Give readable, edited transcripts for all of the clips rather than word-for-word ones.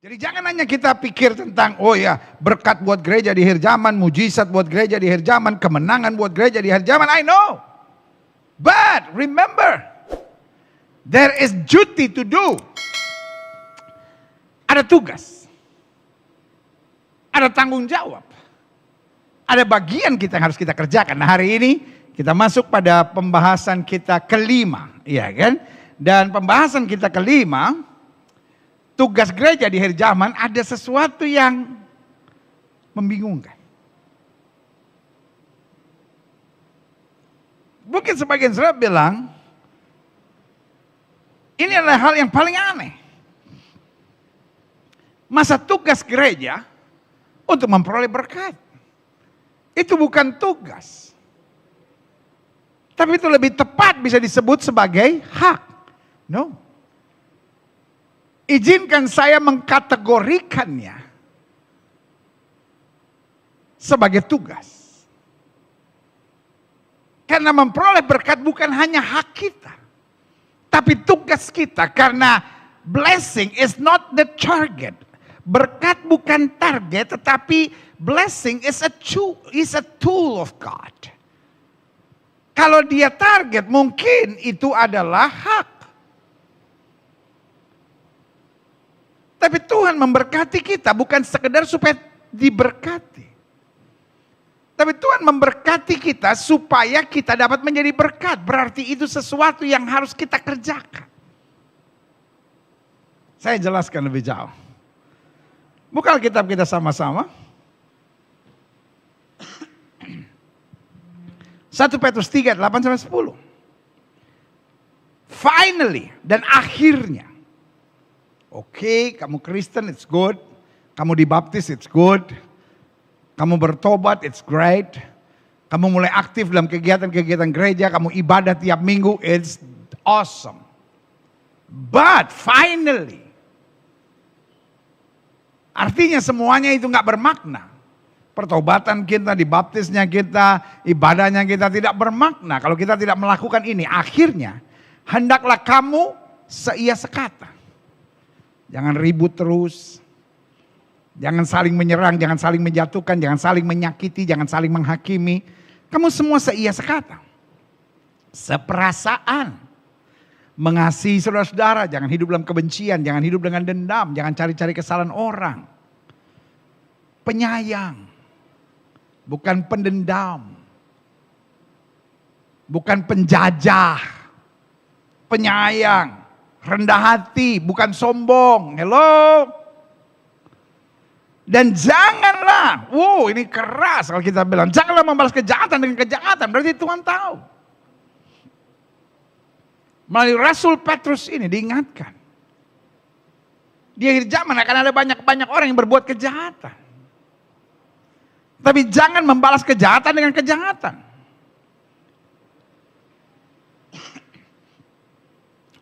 Jadi jangan hanya kita pikir tentang, oh ya, berkat buat gereja di akhir zaman, mujizat buat gereja di akhir zaman, kemenangan buat gereja di akhir zaman. I know. But remember, there is duty to do. Ada tugas. Ada tanggung jawab. Ada bagian kita yang harus kita kerjakan. Nah, hari ini kita masuk pada pembahasan kita kelima, ya kan? Dan pembahasan kita kelima, tugas gereja di akhir zaman ada sesuatu yang membingungkan. Mungkin sebagian saudara bilang, ini adalah hal yang paling aneh. Masa tugas gereja untuk memperoleh berkat? Itu bukan tugas. Tapi itu lebih tepat bisa disebut sebagai hak. No. Izinkan saya mengkategorikannya sebagai tugas. Karena memperoleh berkat bukan hanya hak kita. Tapi tugas kita, karena blessing is not the target. Berkat bukan target, tetapi blessing is a tool of God. Kalau dia target, mungkin itu adalah hak. Tapi Tuhan memberkati kita bukan sekedar supaya diberkati. Tapi Tuhan memberkati kita supaya kita dapat menjadi berkat. Berarti itu sesuatu yang harus kita kerjakan. Saya jelaskan lebih jauh. Buka Alkitab kita sama-sama. 1 Petrus 3, 8-10. Finally, dan akhirnya. Oke, kamu Kristen, it's good. Kamu dibaptis, it's good. Kamu bertobat, it's great. Kamu mulai aktif dalam kegiatan-kegiatan gereja. Kamu ibadah tiap minggu, it's awesome. But finally, artinya semuanya itu gak bermakna. Pertobatan kita, dibaptisnya kita, ibadahnya kita tidak bermakna. Kalau kita tidak melakukan ini, akhirnya hendaklah kamu seia sekata. Jangan ribut terus. Jangan saling menyerang, jangan saling menjatuhkan, jangan saling menyakiti, jangan saling menghakimi. Kamu semua seia sekata. Seperasaan. Mengasihi saudara-saudara, jangan hidup dalam kebencian, jangan hidup dengan dendam, jangan cari-cari kesalahan orang. Penyayang. Bukan pendendam. Bukan penjajah. Penyayang. Rendah hati, bukan sombong. Hello. Dan janganlah, ini keras kalau kita bilang, janganlah membalas kejahatan dengan kejahatan. Berarti Tuhan tahu. Melalui Rasul Petrus ini diingatkan. Di akhir zaman akan ada banyak orang yang berbuat kejahatan. Tapi jangan membalas kejahatan dengan kejahatan.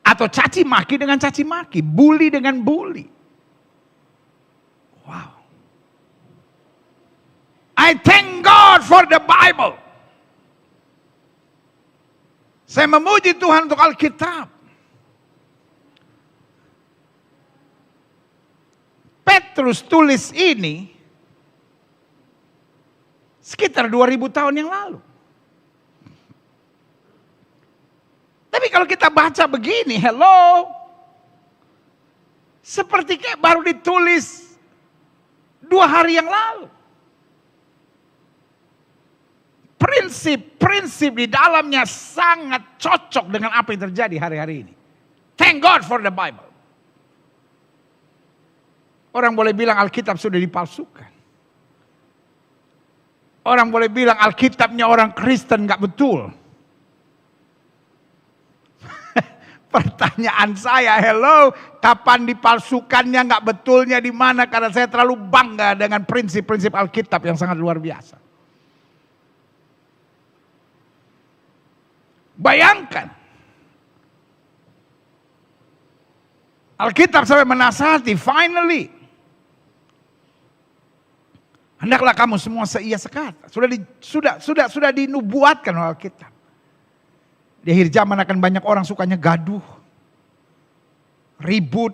Atau caci maki dengan caci maki, bully dengan bully. Wow. I thank God for the Bible. Saya memuji Tuhan untuk Alkitab. Petrus tulis ini sekitar 2000 tahun yang lalu. Tapi kalau kita baca begini, hello. Seperti kayak baru ditulis 2 hari yang lalu. Prinsip-prinsip di dalamnya sangat cocok dengan apa yang terjadi hari-hari ini. Thank God for the Bible. Orang boleh bilang Alkitab sudah dipalsukan. Orang boleh bilang Alkitabnya orang Kristen gak betul. Pertanyaan saya, hello, kapan dipalsukannya, gak betulnya di mana? Karena saya terlalu bangga dengan prinsip-prinsip Alkitab yang sangat luar biasa. Bayangkan, Alkitab sampai menasihati, finally, hendaklah kamu semua seia sekata. Sudah dinubuatkan oleh Alkitab. Di akhir zaman akan banyak orang sukanya gaduh, ribut,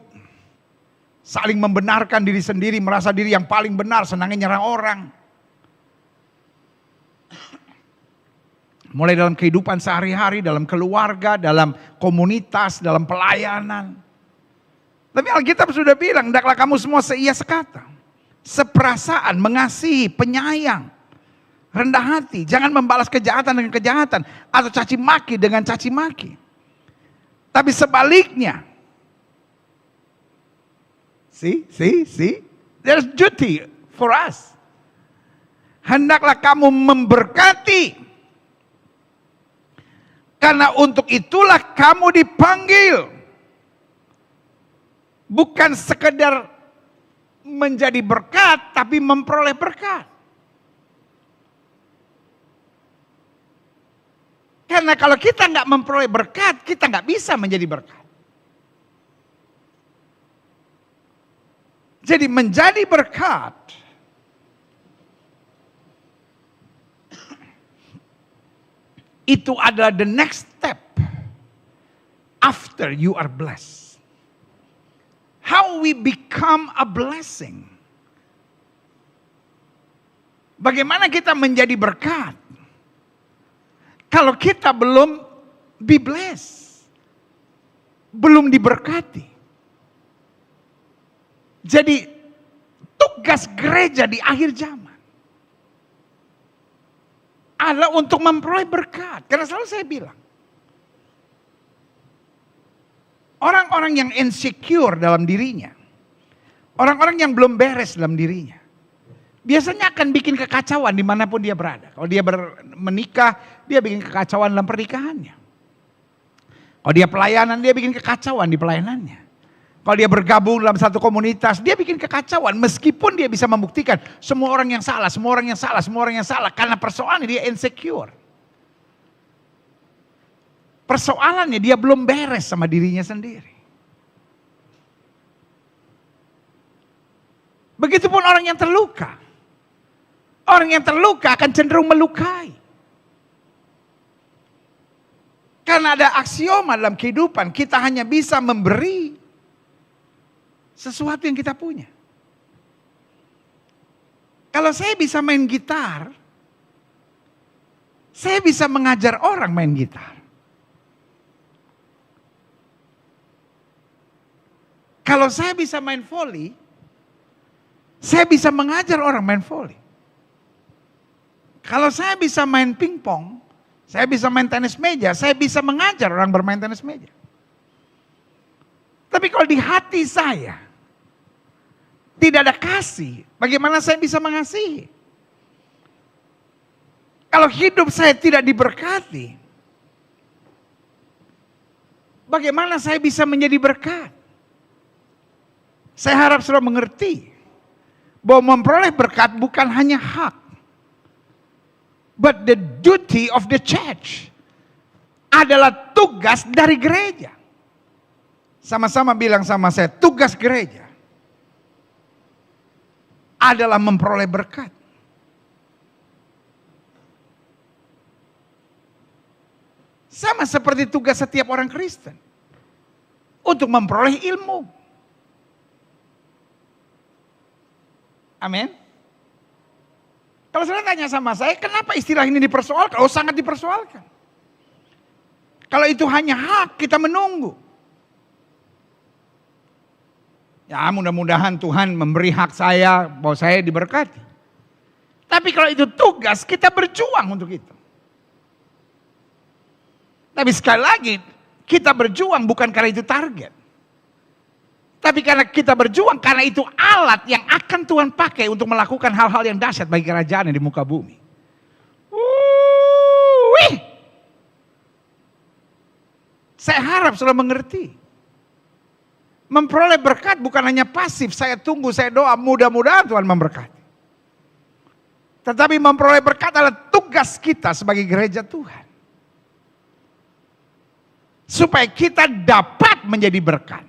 saling membenarkan diri sendiri, merasa diri yang paling benar, senangnya nyerang orang. Mulai dalam kehidupan sehari-hari, dalam keluarga, dalam komunitas, dalam pelayanan. Tapi Alkitab sudah bilang, hendaklah kamu semua seia sekata, seperasaan, mengasihi, penyayang, rendah hati. Jangan membalas kejahatan dengan kejahatan, atau caci maki dengan caci maki. Tapi sebaliknya, see, there's duty for us. Hendaklah kamu memberkati. Karena untuk itulah kamu dipanggil. Bukan sekedar menjadi berkat, tapi memperoleh berkat. Karena kalau kita nggak memperoleh berkat, kita nggak bisa menjadi berkat. Jadi menjadi berkat itu adalah the next step after you are blessed. How we become a blessing. Bagaimana kita menjadi berkat? Kalau kita belum be blessed, belum diberkati. Jadi tugas gereja di akhir zaman adalah untuk memperoleh berkat. Karena selalu saya bilang, orang-orang yang insecure dalam dirinya, orang-orang yang belum beres dalam dirinya, biasanya akan bikin kekacauan dimanapun dia berada. Kalau dia menikah, dia bikin kekacauan dalam pernikahannya. Kalau dia pelayanan, dia bikin kekacauan di pelayanannya. Kalau dia bergabung dalam satu komunitas, dia bikin kekacauan. Meskipun dia bisa membuktikan semua orang yang salah, semua orang yang salah, semua orang yang salah. Karena persoalannya dia insecure. Persoalannya dia belum beres sama dirinya sendiri. Begitupun orang yang terluka. Orang yang terluka akan cenderung melukai. Karena ada aksioma dalam kehidupan, kita hanya bisa memberi sesuatu yang kita punya. Kalau saya bisa main gitar, saya bisa mengajar orang main gitar. Kalau saya bisa main voli, saya bisa mengajar orang main voli. Kalau saya bisa main pingpong, saya bisa main tenis meja, saya bisa mengajar orang bermain tenis meja. Tapi kalau di hati saya tidak ada kasih, bagaimana saya bisa mengasihi? Kalau hidup saya tidak diberkati, bagaimana saya bisa menjadi berkat? Saya harap saudara mengerti bahwa memperoleh berkat bukan hanya hak, but the duty of the church, adalah tugas dari gereja. Sama-sama bilang sama saya, tugas gereja adalah memperoleh berkat. Sama seperti tugas setiap orang Kristen untuk memperoleh ilmu. Amin. Kalau saudara tanya sama saya, kenapa istilah ini dipersoalkan? Oh, sangat dipersoalkan. Kalau itu hanya hak, kita menunggu. Ya, mudah-mudahan Tuhan memberi hak saya bahwa saya diberkati. Tapi kalau itu tugas, kita berjuang untuk itu. Tapi sekali lagi, kita berjuang bukan karena itu target. Tapi karena kita berjuang, karena itu alat yang akan Tuhan pakai untuk melakukan hal-hal yang dahsyat bagi kerajaan di muka bumi. Saya harap saudara mengerti. Memperoleh berkat bukan hanya pasif, saya tunggu, saya doa, mudah-mudahan Tuhan memberkati. Tetapi memperoleh berkat adalah tugas kita sebagai gereja Tuhan. Supaya kita dapat menjadi berkat.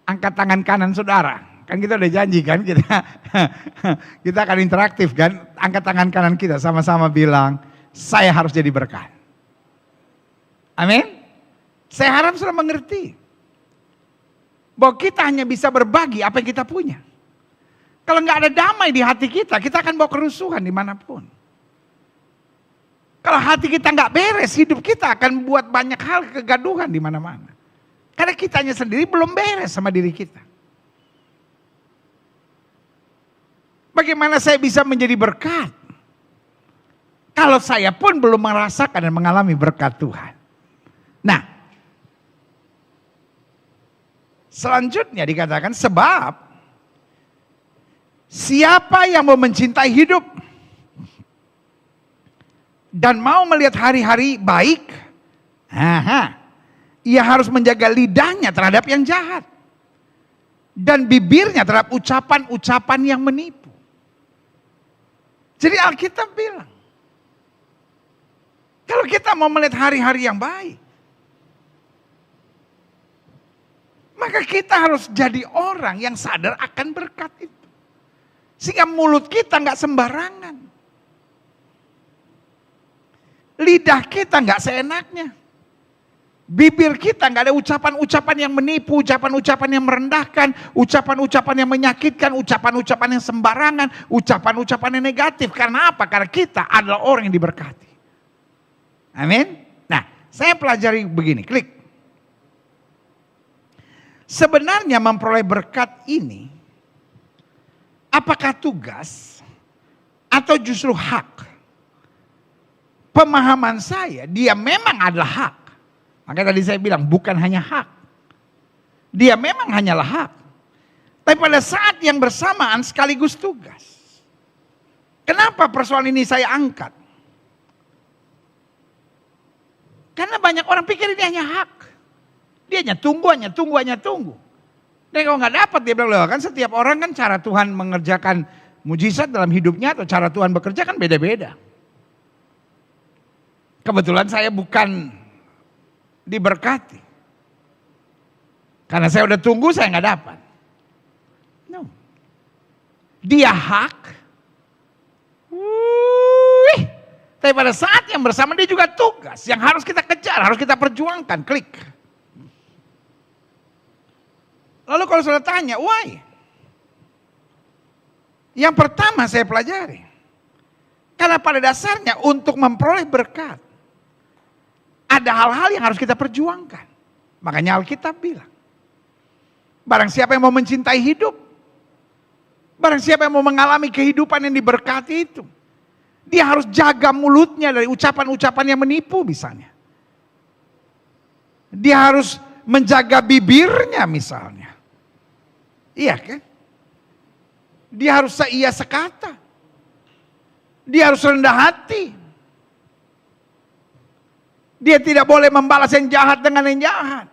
Angkat tangan kanan saudara. Kan kita udah janji kan, kita akan interaktif kan. Angkat tangan kanan kita sama-sama bilang, saya harus jadi berkat. Amin. Saya harap saudara mengerti. Bahwa kita hanya bisa berbagi apa yang kita punya. Kalau nggak ada damai di hati kita akan bawa kerusuhan dimanapun. Kalau hati kita nggak beres, hidup kita akan buat banyak hal kegaduhan di mana-mana. Karena kitanya sendiri belum beres sama diri kita. Bagaimana saya bisa menjadi berkat? Kalau saya pun belum merasakan dan mengalami berkat Tuhan. Nah, selanjutnya dikatakan sebab siapa yang mau mencintai hidup dan mau melihat hari-hari baik, ia harus menjaga lidahnya terhadap yang jahat dan bibirnya terhadap ucapan-ucapan yang menipu. Jadi Alkitab bilang, kalau kita mau melihat hari-hari yang baik, maka kita harus jadi orang yang sadar akan berkat itu. Sehingga mulut kita nggak sembarangan. Lidah kita nggak seenaknya. Bibir kita nggak ada ucapan-ucapan yang menipu, ucapan-ucapan yang merendahkan, ucapan-ucapan yang menyakitkan, ucapan-ucapan yang sembarangan, ucapan-ucapan yang negatif. Karena apa? Karena kita adalah orang yang diberkati. Amin. Nah, saya pelajari begini, klik. Sebenarnya memperoleh berkat ini, apakah tugas atau justru hak? Pemahaman saya, dia memang adalah hak. Makanya tadi saya bilang bukan hanya hak. Dia memang hanyalah hak. Tapi pada saat yang bersamaan sekaligus tugas. Kenapa persoalan ini saya angkat? Karena banyak orang pikir ini hanya hak. Dia hanya tunggu. Dan kalau nggak dapat dia bilang, loh kan setiap orang kan cara Tuhan mengerjakan mujizat dalam hidupnya atau cara Tuhan bekerja kan beda-beda. Kebetulan saya bukan diberkati. Karena saya udah tunggu saya nggak dapat. No. Dia hak. Tapi pada saat yang bersama dia juga tugas yang harus kita kejar, harus kita perjuangkan. Klik. Lalu kalau sudah tanya, why? Yang pertama saya pelajari. Karena pada dasarnya untuk memperoleh berkat, ada hal-hal yang harus kita perjuangkan. Makanya Alkitab bilang, barang siapa yang mau mencintai hidup, barang siapa yang mau mengalami kehidupan yang diberkati itu, dia harus jaga mulutnya dari ucapan-ucapan yang menipu misalnya. Dia harus menjaga bibirnya misalnya. Iya kan? Dia harus seia sekata. Dia harus rendah hati. Dia tidak boleh membalas yang jahat dengan yang jahat.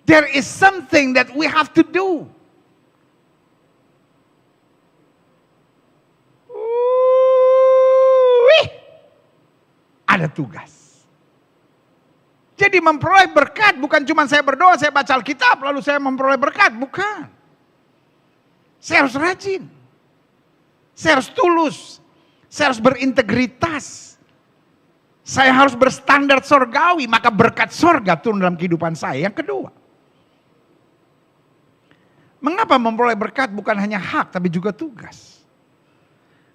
There is something that we have to do. Ada tugas. Jadi memperoleh berkat bukan cuma saya berdoa, saya baca Alkitab lalu saya memperoleh berkat, bukan. Saya harus rajin. Saya harus tulus. Saya harus berintegritas. Saya harus berstandar sorgawi, maka berkat sorga turun dalam kehidupan saya. Yang kedua, mengapa memperoleh berkat bukan hanya hak tapi juga tugas?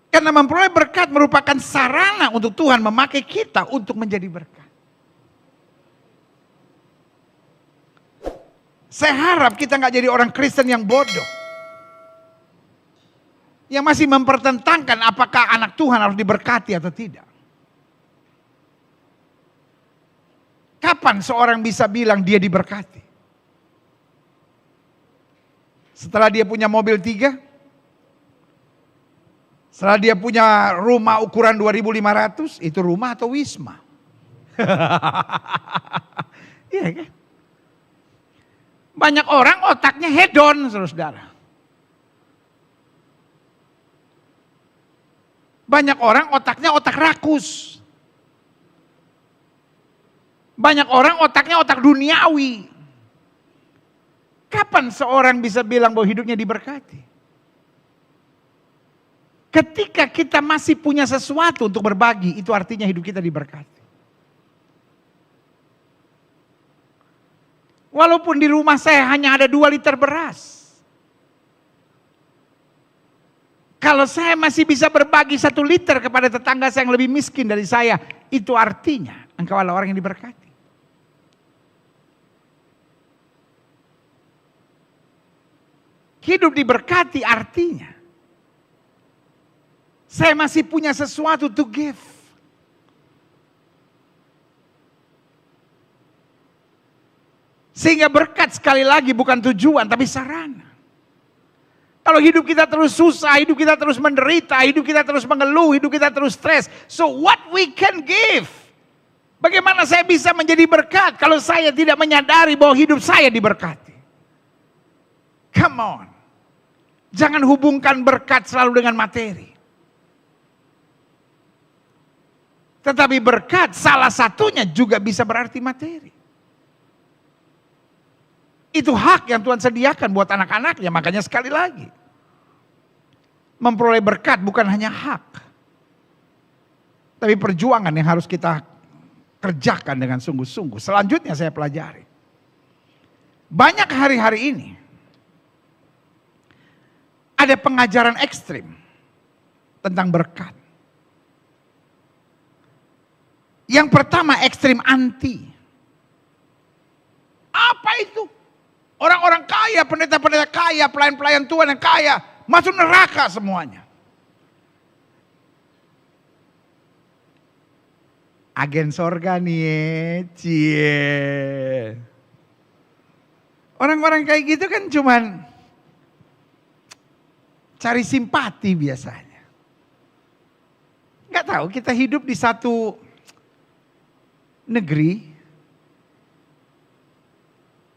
Karena memperoleh berkat merupakan sarana untuk Tuhan memakai kita untuk menjadi berkat. Saya harap kita nggak jadi orang Kristen yang bodoh. Yang masih mempertentangkan apakah anak Tuhan harus diberkati atau tidak. Kapan seorang bisa bilang dia diberkati? Setelah dia punya mobil 3? Setelah dia punya rumah ukuran 2.500, itu rumah atau wisma? Iya kan? Banyak orang otaknya hedon, saudara. Banyak orang otaknya otak rakus. Banyak orang otaknya otak duniawi. Kapan seorang bisa bilang bahwa hidupnya diberkati? Ketika kita masih punya sesuatu untuk berbagi, itu artinya hidup kita diberkati. Walaupun di rumah saya hanya ada 2 liter beras. Kalau saya masih bisa berbagi 1 liter kepada tetangga saya yang lebih miskin dari saya, itu artinya engkau adalah orang yang diberkati. Hidup diberkati artinya saya masih punya sesuatu to give. Sehingga berkat sekali lagi bukan tujuan tapi sarana. Kalau hidup kita terus susah, hidup kita terus menderita, hidup kita terus mengeluh, hidup kita terus stres. So what we can give? Bagaimana saya bisa menjadi berkat kalau saya tidak menyadari bahwa hidup saya diberkati? Come on. Jangan hubungkan berkat selalu dengan materi. Tetapi berkat salah satunya juga bisa berarti materi. Itu hak yang Tuhan sediakan buat anak-anaknya. Makanya sekali lagi, memperoleh berkat bukan hanya hak, tapi perjuangan yang harus kita kerjakan dengan sungguh-sungguh. Selanjutnya saya pelajari. Banyak hari-hari ini ada pengajaran ekstrim tentang berkat. Yang pertama ekstrim anti. Apa itu? Orang-orang kaya, pendeta-pendeta kaya, pelayan-pelayan Tuhan yang kaya, masuk neraka semuanya. Agen sorga nih, cie. Orang-orang kayak gitu kan cuman cari simpati biasanya. Gak tahu, kita hidup di satu negeri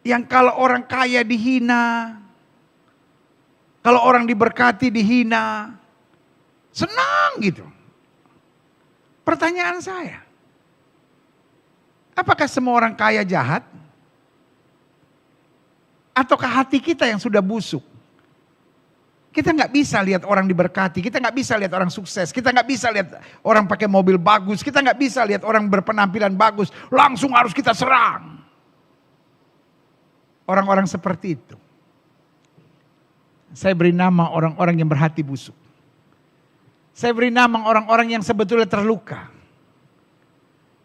yang kalau orang kaya dihina, kalau orang diberkati dihina, senang gitu. Pertanyaan saya, apakah semua orang kaya jahat? Ataukah hati kita yang sudah busuk? Kita nggak bisa lihat orang diberkati, kita nggak bisa lihat orang sukses, kita nggak bisa lihat orang pakai mobil bagus, kita nggak bisa lihat orang berpenampilan bagus, langsung harus kita serang. Orang-orang seperti itu saya beri nama orang-orang yang berhati busuk. Saya beri nama orang-orang yang sebetulnya terluka.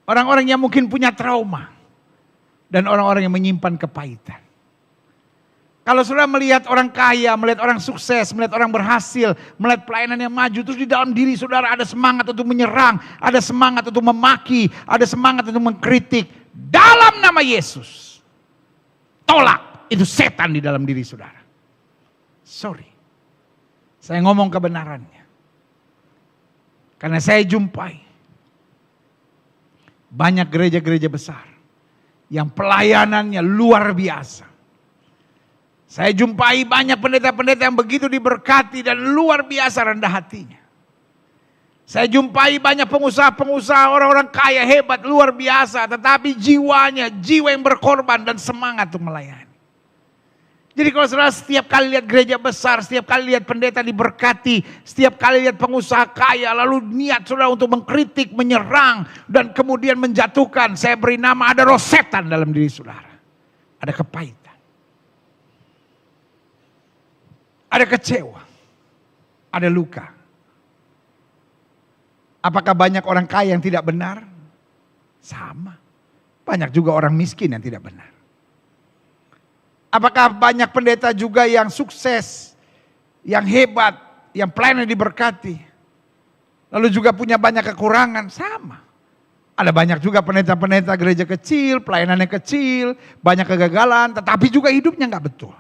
Orang-orang yang mungkin punya trauma. Dan orang-orang yang menyimpan kepahitan. Kalau saudara melihat orang kaya, melihat orang sukses, melihat orang berhasil, melihat pelayanan yang maju, terus di dalam diri saudara ada semangat untuk menyerang, ada semangat untuk memaki, ada semangat untuk mengkritik. Dalam nama Yesus, tolak, itu setan di dalam diri saudara. Sorry, saya ngomong kebenarannya. Karena saya jumpai banyak gereja-gereja besar yang pelayanannya luar biasa. Saya jumpai banyak pendeta-pendeta yang begitu diberkati dan luar biasa rendah hatinya. Saya jumpai banyak pengusaha-pengusaha, orang-orang kaya hebat, luar biasa. Tetapi jiwanya, jiwa yang berkorban dan semangat untuk melayani. Jadi kalau saudara setiap kali lihat gereja besar, setiap kali lihat pendeta diberkati, setiap kali lihat pengusaha kaya, lalu niat saudara untuk mengkritik, menyerang, dan kemudian menjatuhkan, saya beri nama ada roh setan dalam diri saudara. Ada kepahitan. Ada kecewa. Ada luka. Apakah banyak orang kaya yang tidak benar? Sama. Banyak juga orang miskin yang tidak benar. Apakah banyak pendeta juga yang sukses, yang hebat, yang pelayanan diberkati, lalu juga punya banyak kekurangan? Sama. Ada banyak juga pendeta-pendeta gereja kecil, pelayanannya kecil, banyak kegagalan, tetapi juga hidupnya nggak betul.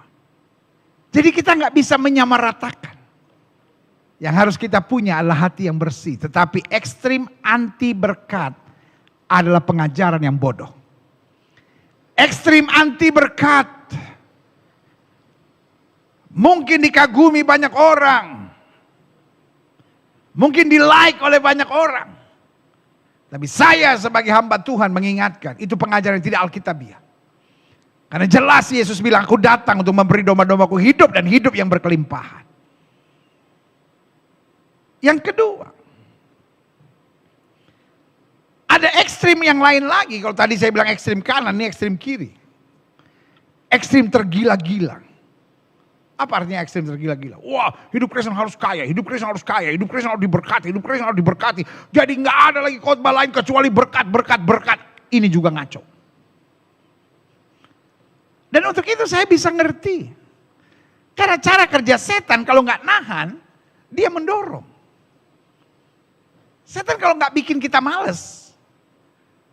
Jadi kita nggak bisa menyamaratakan. Yang harus kita punya adalah hati yang bersih. Tetapi ekstrim anti berkat adalah pengajaran yang bodoh. Ekstrim anti berkat mungkin dikagumi banyak orang. Mungkin di-like oleh banyak orang. Tapi saya sebagai hamba Tuhan mengingatkan, itu pengajaran yang tidak alkitabiah. Karena jelas Yesus bilang, aku datang untuk memberi domba-dombaku hidup dan hidup yang berkelimpahan. Yang kedua, ada ekstrim yang lain lagi. Kalau tadi saya bilang ekstrim kanan, ini ekstrim kiri. ekstrim tergila-gila. Apa artinya ekstrim tergila-gila? Wah, hidup Kristen harus kaya, hidup Kristen harus kaya, hidup Kristen harus diberkati, hidup Kristen harus diberkati. Jadi nggak ada lagi khotbah lain kecuali berkat, berkat, berkat. Ini juga ngaco. Dan untuk itu saya bisa ngerti. Karena cara kerja setan kalau nggak nahan, dia mendorong. Setan kalau nggak bikin kita males,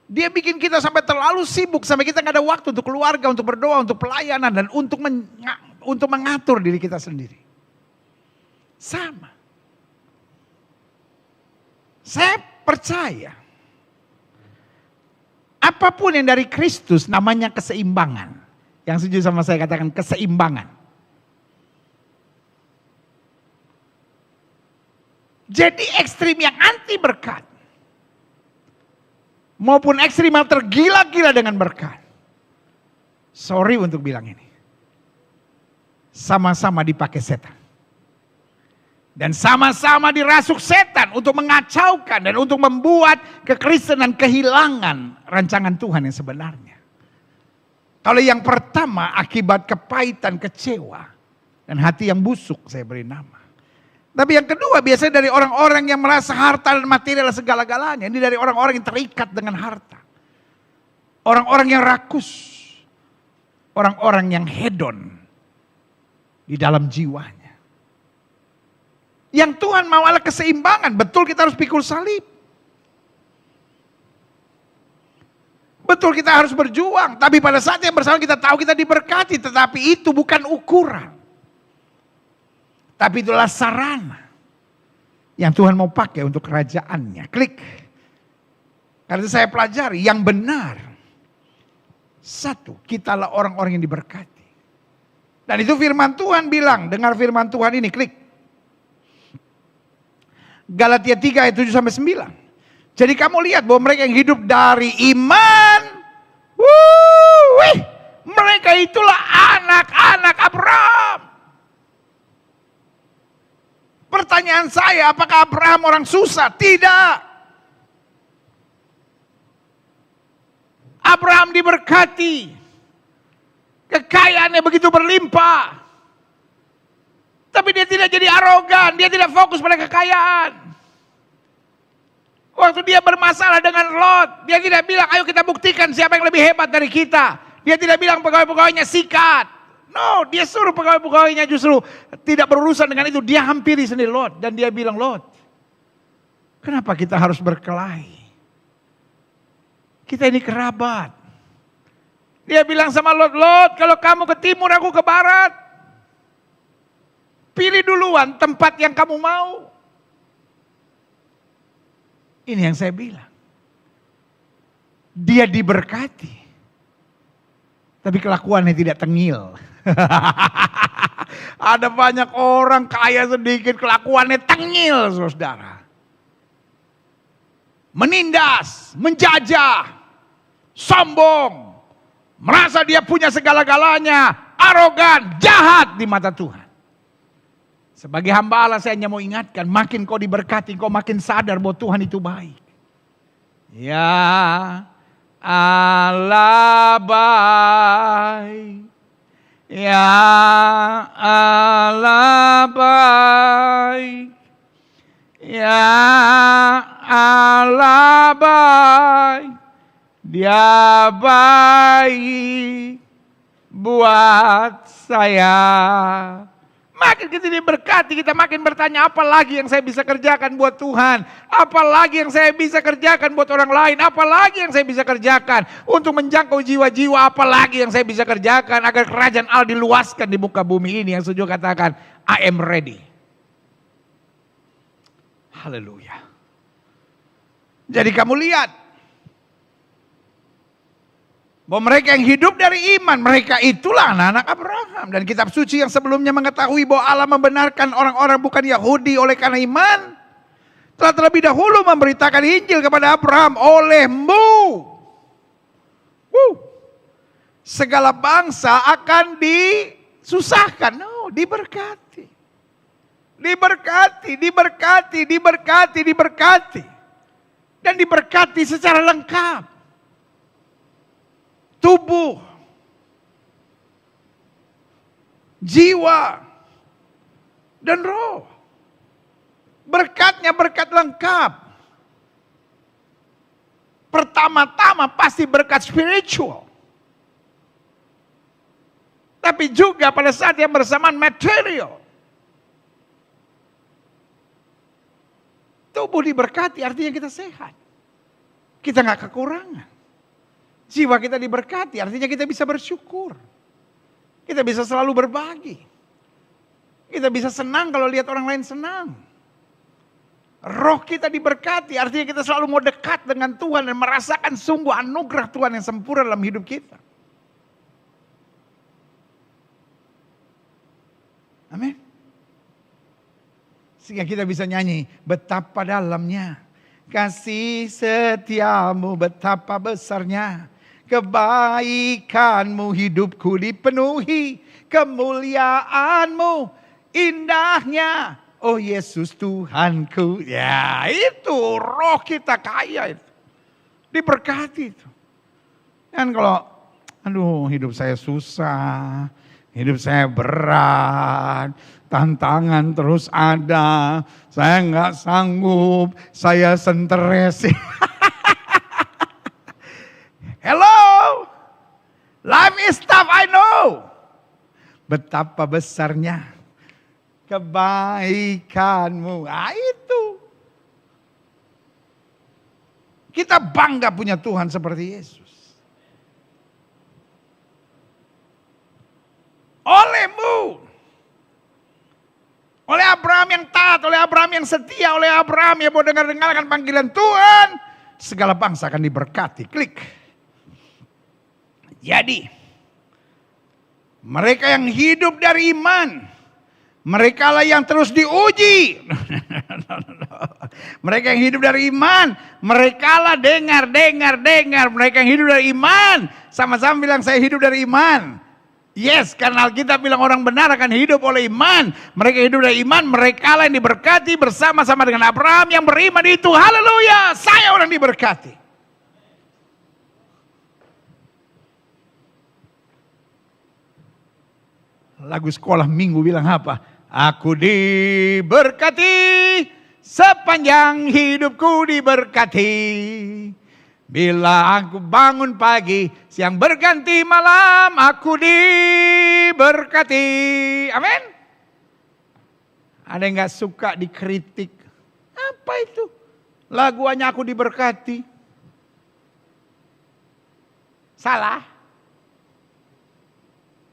dia bikin kita sampai terlalu sibuk, sampai kita nggak ada waktu untuk keluarga, untuk berdoa, untuk pelayanan, dan untuk mengatur diri kita sendiri. Sama. Saya percaya, apapun yang dari Kristus namanya keseimbangan. Yang setuju sama saya katakan keseimbangan. Jadi ekstrim yang anti berkat, maupun ekstrim yang tergila-gila dengan berkat. Sorry untuk bilang ini. Sama-sama dipakai setan. Dan sama-sama dirasuk setan untuk mengacaukan dan untuk membuat kekristenan kehilangan rancangan Tuhan yang sebenarnya. Kalau yang pertama akibat kepahitan, kecewa, dan hati yang busuk saya beri nama. Tapi yang kedua biasanya dari orang-orang yang merasa harta dan materi adalah segala-galanya. Ini dari orang-orang yang terikat dengan harta. Orang-orang yang rakus. Orang-orang yang hedon di dalam jiwanya. Yang Tuhan mau adalah keseimbangan. Betul kita harus pikul salib. Betul kita harus berjuang. Tapi pada saat yang bersamaan kita tahu kita diberkati. Tetapi itu bukan ukuran. Tapi itulah sarana yang Tuhan mau pakai untuk kerajaannya. Klik. Karena saya pelajari yang benar. Satu, kitalah orang-orang yang diberkati. Dan itu firman Tuhan bilang, dengar firman Tuhan ini, klik. Galatia 3 ayat 7 sampai 9. Jadi kamu lihat bahwa mereka yang hidup dari iman, mereka itulah anak-anak Abraham. Pertanyaan saya, apakah Abraham orang susah? Tidak. Abraham diberkati. Kekayaannya begitu berlimpah. Tapi dia tidak jadi arogan, dia tidak fokus pada kekayaan. Waktu dia bermasalah dengan Lot, dia tidak bilang, ayo kita buktikan siapa yang lebih hebat dari kita. Dia tidak bilang pegawai-pegawainya sikat. No, dia suruh pegawai-pegawainya justru tidak berurusan dengan itu. Dia hampiri sendiri Lot. Dan dia bilang, Lot, kenapa kita harus berkelahi? Kita ini kerabat. Dia bilang sama Lot, Lot, kalau kamu ke timur, aku ke barat. Pilih duluan tempat yang kamu mau. Ini yang saya bilang. Dia diberkati. Tapi kelakuannya tidak tengil. Ada banyak orang kaya sedikit kelakuannya tengil, saudara. Menindas, menjajah, sombong, merasa dia punya segala-galanya, arogan, jahat di mata Tuhan. Sebagai hamba Allah saya hanya mau ingatkan, makin kau diberkati, kau makin sadar bahwa Tuhan itu baik. Ya Allah baik. Ya Allah baik. Ya Allah baik. Dia baik buat saya. Makin kita diberkati, kita makin bertanya, apa lagi yang saya bisa kerjakan buat Tuhan? Apa lagi yang saya bisa kerjakan buat orang lain? Apa lagi yang saya bisa kerjakan untuk menjangkau jiwa-jiwa? Apa lagi yang saya bisa kerjakan agar kerajaan Allah diluaskan di muka bumi ini? Yang setuju katakan, I am ready. Haleluya. Jadi kamu lihat, bahwa mereka yang hidup dari iman, mereka itulah anak-anak Abraham. Dan kitab suci yang sebelumnya mengetahui bahwa Allah membenarkan orang-orang bukan Yahudi oleh karena iman, telah terlebih dahulu memberitakan Injil kepada Abraham olehmu. Segala bangsa akan disusahkan. No, diberkati. Diberkati, diberkati, diberkati, diberkati. Dan diberkati secara lengkap. Tubuh, jiwa, dan roh. Berkatnya berkat lengkap. Pertama-tama pasti berkat spiritual. Tapi juga pada saat yang bersamaan material. Tubuh diberkati artinya kita sehat. Kita nggak kekurangan. Jiwa kita diberkati artinya kita bisa bersyukur. Kita bisa selalu berbagi. Kita bisa senang kalau lihat orang lain senang. Roh kita diberkati artinya kita selalu mau dekat dengan Tuhan dan merasakan sungguh anugerah Tuhan yang sempurna dalam hidup kita. Amin. Sehingga kita bisa nyanyi, betapa dalamnya kasih setiamu, betapa besarnya kebaikanmu, hidupku dipenuhi kemuliaanmu, indahnya, oh Yesus Tuhanku. Ya itu roh kita kaya itu, diberkati itu. Dan kalau, aduh hidup saya susah, hidup saya berat, tantangan terus ada, saya nggak sanggup, saya stres. Hello, life is tough, I know. Betapa besarnya kebaikanmu. Nah, itu. Kita bangga punya Tuhan seperti Yesus. Olehmu. Oleh Abraham yang taat, oleh Abraham yang setia, oleh Abraham yang mau dengar-dengarkan panggilan Tuhan, segala bangsa akan diberkati. Klik. Jadi, mereka yang hidup dari iman, mereka lah yang terus diuji. Mereka yang hidup dari iman, mereka lah dengar. Mereka yang hidup dari iman, sama-sama bilang saya hidup dari iman. Yes, karena Alkitab bilang orang benar akan hidup oleh iman. Mereka hidup dari iman, mereka lah yang diberkati bersama-sama dengan Abraham yang beriman itu. Haleluya, saya orang diberkati. Lagu sekolah minggu bilang apa? Aku diberkati, sepanjang hidupku diberkati. Bila aku bangun pagi, siang berganti malam, aku diberkati. Amin. Ada yang gak suka dikritik? Apa itu? Lagu hanya aku diberkati. Salah.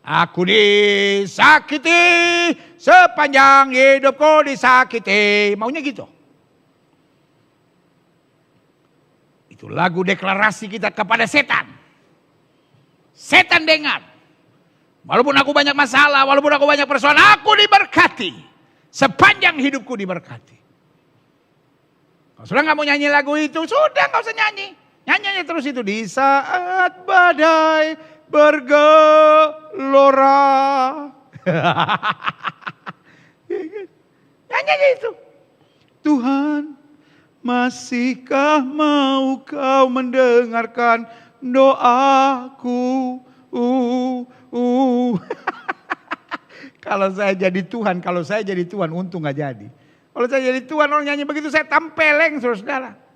Aku disakiti, sepanjang hidupku disakiti. Maunya gitu. Itu lagu deklarasi kita kepada setan. Setan dengar. Walaupun aku banyak masalah, walaupun aku banyak persoalan, aku diberkati. Sepanjang hidupku diberkati. Kalau sudah gak mau nyanyi lagu itu, sudah gak usah nyanyi. Nyanyi terus itu. Di saat badai bergelora. Nyanyi itu. Tuhan, masihkah mau kau mendengarkan doaku? Kalau saya jadi Tuhan, untung gak jadi. Kalau saya jadi Tuhan, orang nyanyi begitu, saya tampeleng, saudara.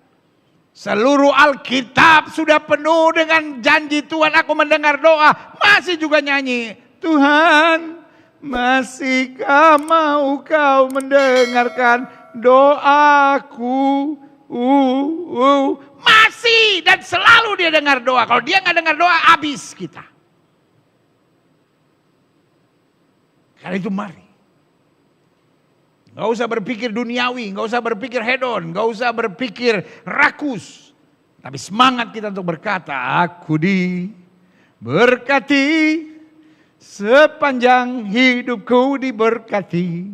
Seluruh Alkitab sudah penuh dengan janji Tuhan, aku mendengar doa, masih juga nyanyi. Tuhan, masihkah mau kau mendengarkan doaku? Masih, dan selalu dia dengar doa. Kalau dia nggak dengar doa, habis kita. Karena itu mari. Gak usah berpikir duniawi, gak usah berpikir hedon, gak usah berpikir rakus. Tapi semangat kita untuk berkata, aku diberkati, sepanjang hidupku diberkati.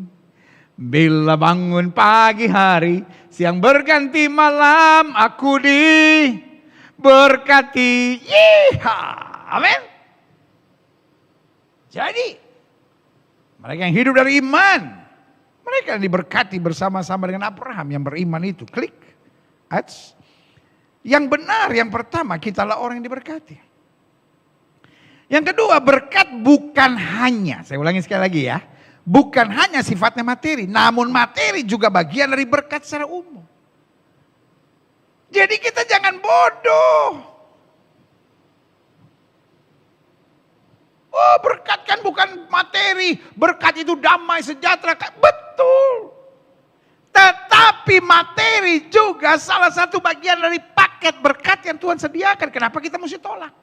Bila bangun pagi hari, siang berganti malam, aku diberkati. Yeeha, amin. Jadi, mereka yang hidup dari iman, mereka yang diberkati bersama-sama dengan Abraham yang beriman itu. Klik. Yang benar, yang pertama, kitalah orang yang diberkati. Yang kedua, berkat bukan hanya, saya ulangi sekali lagi ya, bukan hanya sifatnya materi, namun materi juga bagian dari berkat secara umum. Jadi kita jangan bodoh. Oh, berkat kan bukan materi, berkat itu damai, sejahtera. Betul. Tetapi materi juga salah satu bagian dari paket berkat yang Tuhan sediakan. Kenapa kita mesti tolak?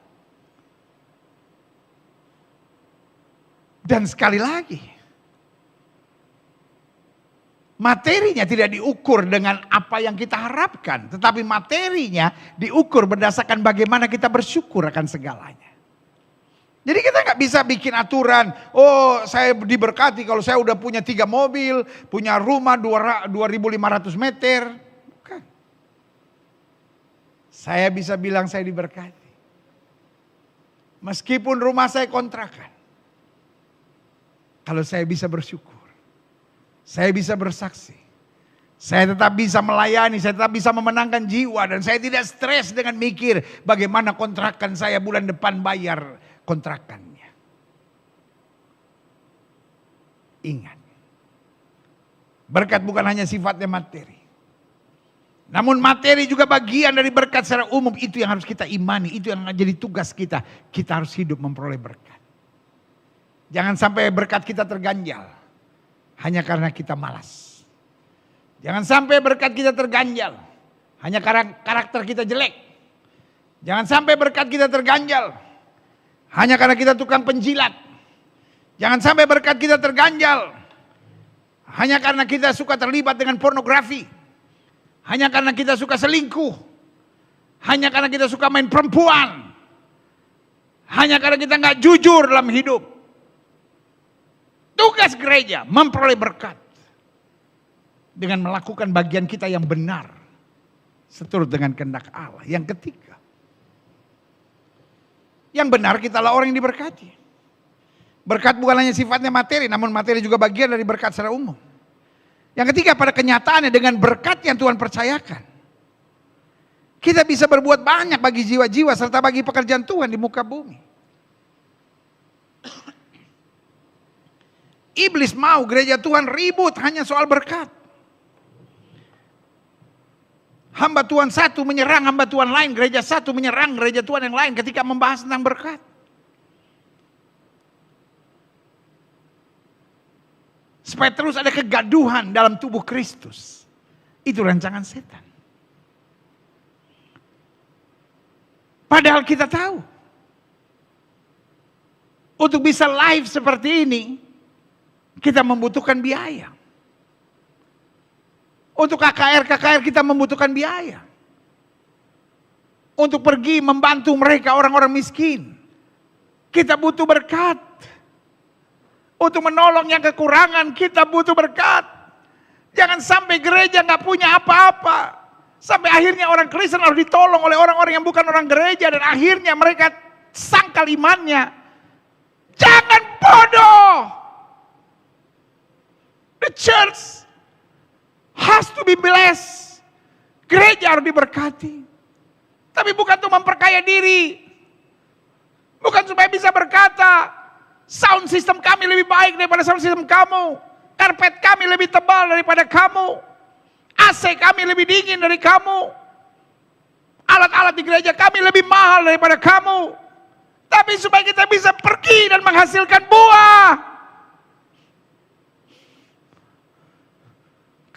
Dan sekali lagi, materinya tidak diukur dengan apa yang kita harapkan. Tetapi materinya diukur berdasarkan bagaimana kita bersyukur akan segalanya. Jadi kita nggak bisa bikin aturan, oh saya diberkati kalau saya udah punya 3 mobil, punya rumah 2.500 meter. Bukan. Saya bisa bilang saya diberkati. Meskipun rumah saya kontrakan. Kalau saya bisa bersyukur, saya bisa bersaksi, saya tetap bisa melayani, saya tetap bisa memenangkan jiwa, dan saya tidak stres dengan mikir bagaimana kontrakan saya bulan depan bayar kontrakannya. Ingat, berkat bukan hanya sifatnya materi, namun materi juga bagian dari berkat secara umum. Itu yang harus kita imani, itu yang jadi tugas kita. Kita harus hidup memperoleh berkat. Jangan sampai berkat kita terganjal hanya karena kita malas. Jangan sampai berkat kita terganjal hanya karena karakter kita jelek. Jangan sampai berkat kita terganjal hanya karena kita tukang penjilat. Jangan sampai berkat kita terganjal hanya karena kita suka terlibat dengan pornografi. Hanya karena kita suka selingkuh. Hanya karena kita suka main perempuan. Hanya karena kita nggak jujur dalam hidup. Tugas gereja memperoleh berkat dengan melakukan bagian kita yang benar seturut dengan kehendak Allah. Yang ketiga, yang benar kitalah orang yang diberkati. Berkat bukan hanya sifatnya materi, namun materi juga bagian dari berkat secara umum. Yang ketiga, pada kenyataannya dengan berkat yang Tuhan percayakan, kita bisa berbuat banyak bagi jiwa-jiwa serta bagi pekerjaan Tuhan di muka bumi. Iblis mau gereja Tuhan ribut hanya soal berkat. Hamba Tuhan satu menyerang hamba Tuhan lain, gereja satu menyerang gereja Tuhan yang lain ketika membahas tentang berkat. Supaya terus ada kegaduhan dalam tubuh Kristus. Itu rancangan setan. Padahal kita tahu, untuk bisa live seperti ini, kita membutuhkan biaya. Untuk KKR kita membutuhkan biaya. Untuk pergi membantu mereka orang-orang miskin, kita butuh berkat. Untuk menolong yang kekurangan, kita butuh berkat. Jangan sampai gereja gak punya apa-apa. Sampai akhirnya orang Kristen harus ditolong oleh orang-orang yang bukan orang gereja. Dan akhirnya mereka sangkal imannya. Jangan bodoh. The church has to be blessed. Gereja harus diberkati. Tapi bukan untuk memperkaya diri. Bukan supaya bisa berkata, sound system kami lebih baik daripada sound system kamu. Karpet kami lebih tebal daripada kamu. AC kami lebih dingin dari kamu. Alat-alat di gereja kami lebih mahal daripada kamu. Tapi supaya kita bisa pergi dan menghasilkan buah.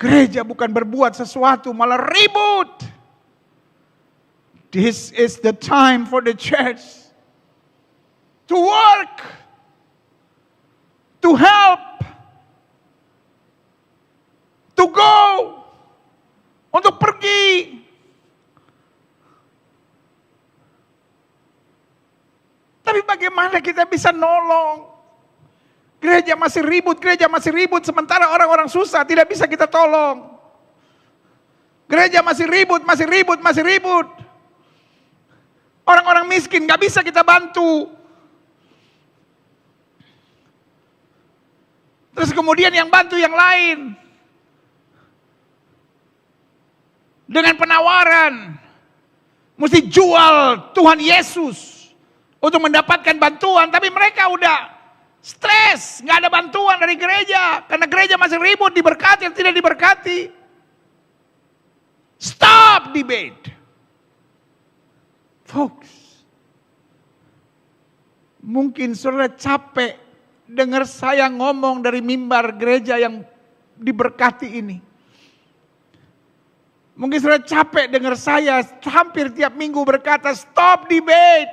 Gereja bukan berbuat sesuatu, malah ribut. This is the time for the church to work, to help, to go, untuk pergi. Tapi bagaimana kita bisa nolong? Gereja masih ribut, sementara orang-orang susah tidak bisa kita tolong. Gereja masih ribut. Orang-orang miskin gak bisa kita bantu. Terus kemudian yang bantu yang lain. Dengan penawaran. Mesti jual Tuhan Yesus. untuk mendapatkan bantuan, tapi mereka udah stres, nggak ada bantuan dari gereja, karena gereja masih ribut, diberkati atau tidak diberkati. Stop debate. Folks, mungkin saudara capek dengar saya ngomong dari mimbar gereja yang diberkati ini. Mungkin saudara capek dengar saya hampir tiap minggu berkata stop debate.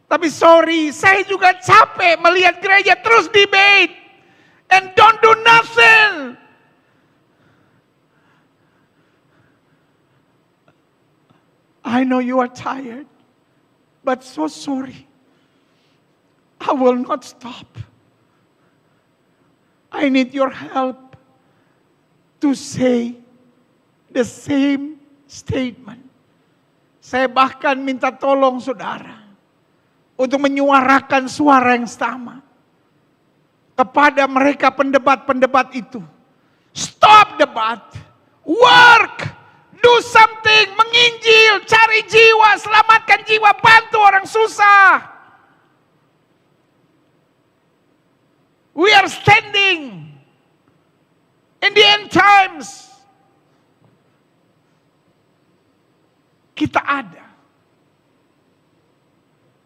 Tapi sorry, saya juga capek melihat gereja terus debate and don't do nothing. I know you are tired, but so sorry. I will not stop. I need your help to say the same statement. Saya bahkan minta tolong saudara untuk menyuarakan suara yang sama kepada mereka pendebat-pendebat itu. Stop debat, work, do something, menginjil, cari jiwa, selamatkan jiwa, bantu orang susah. We are standing in the end times. Kita ada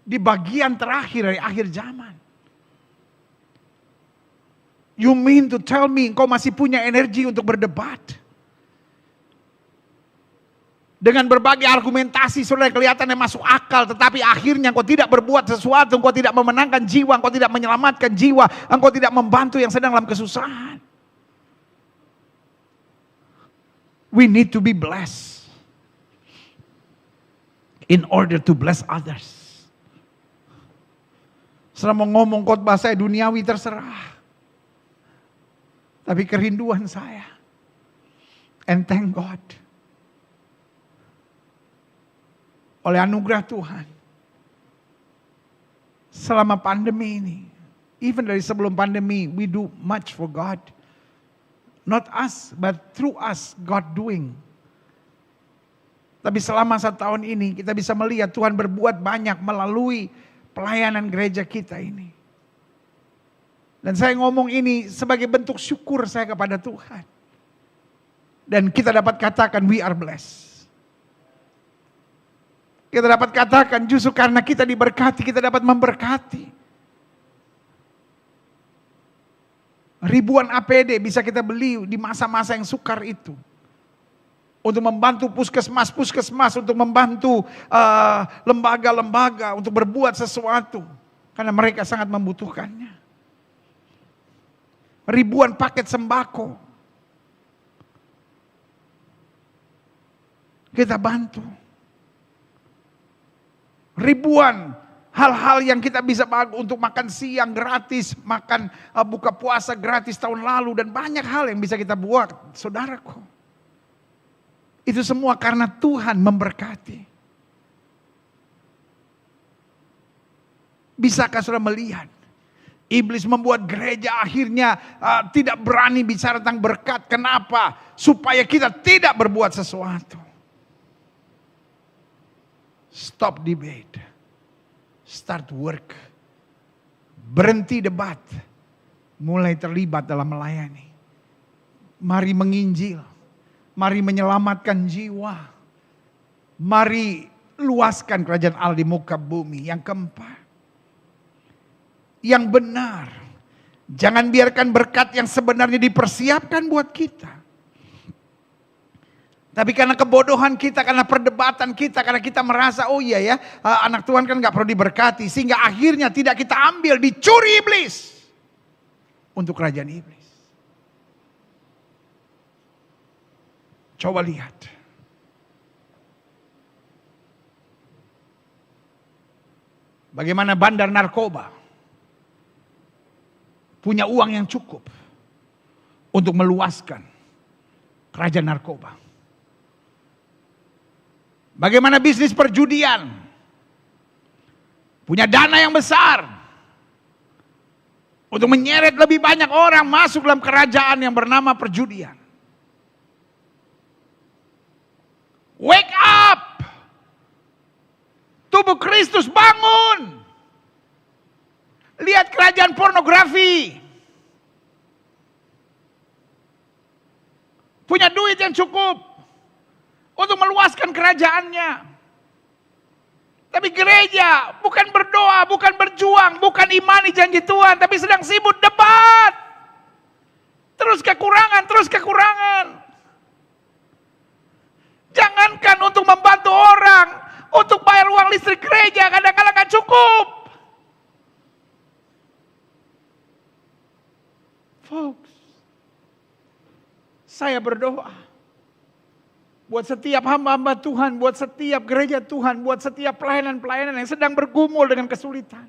di bagian terakhir dari akhir zaman. You mean to tell me engkau masih punya energi untuk berdebat? Dengan berbagai argumentasi saudara kelihatannya masuk akal, tetapi akhirnya engkau tidak berbuat sesuatu, engkau tidak memenangkan jiwa, engkau tidak menyelamatkan jiwa, engkau tidak membantu yang sedang dalam kesusahan. We need to be blessed in order to bless others. Selama ngomong khotbah saya duniawi terserah. Tapi kerinduan saya, and thank God, oleh anugerah Tuhan, selama pandemi ini, even dari sebelum pandemi, we do much for God. Not us, but through us, God doing. Tapi selama 1 tahun ini kita bisa melihat Tuhan berbuat banyak melalui pelayanan gereja kita ini. Dan saya ngomong ini sebagai bentuk syukur saya kepada Tuhan. Dan kita dapat katakan we are blessed. Kita dapat katakan justru karena kita diberkati, kita dapat memberkati. Ribuan APD bisa kita beli di masa-masa yang sukar itu. Untuk membantu puskesmas, untuk membantu lembaga-lembaga, untuk berbuat sesuatu. Karena mereka sangat membutuhkannya. Ribuan paket sembako. Kita bantu. Ribuan hal-hal yang kita bisa bantu untuk makan siang gratis, makan buka puasa gratis tahun lalu. Dan banyak hal yang bisa kita buat, saudaraku. Itu semua karena Tuhan memberkati. Bisakah saudara melihat? Iblis membuat gereja akhirnya tidak berani bicara tentang berkat. Kenapa? Supaya kita tidak berbuat sesuatu. Stop debate. Start work. Berhenti debat. Mulai terlibat dalam melayani. Mari menginjil. Mari menyelamatkan jiwa. Mari luaskan kerajaan Allah di muka bumi. Yang keempat, yang benar. Jangan biarkan berkat yang sebenarnya dipersiapkan buat kita. Tapi karena kebodohan kita, karena perdebatan kita, karena kita merasa oh iya ya anak Tuhan kan gak perlu diberkati. Sehingga akhirnya tidak kita ambil, dicuri iblis. Untuk kerajaan iblis. Coba lihat. Bagaimana bandar narkoba punya uang yang cukup untuk meluaskan kerajaan narkoba. Bagaimana bisnis perjudian punya dana yang besar untuk menyeret lebih banyak orang masuk dalam kerajaan yang bernama perjudian. Wake up to Tubuh Kristus bangun. Lihat kerajaan pornografi. Punya duit yang cukup untuk meluaskan kerajaannya. Tapi gereja bukan berdoa, bukan berjuang, bukan imani janji Tuhan, tapi sedang sibuk debat. Terus kekurangan. Jangankan untuk membantu orang, untuk bayar uang listrik gereja kadang-kadang gak cukup. Folks, saya berdoa buat setiap hamba-hamba Tuhan, buat setiap gereja Tuhan, buat setiap pelayanan-pelayanan yang sedang bergumul dengan kesulitan.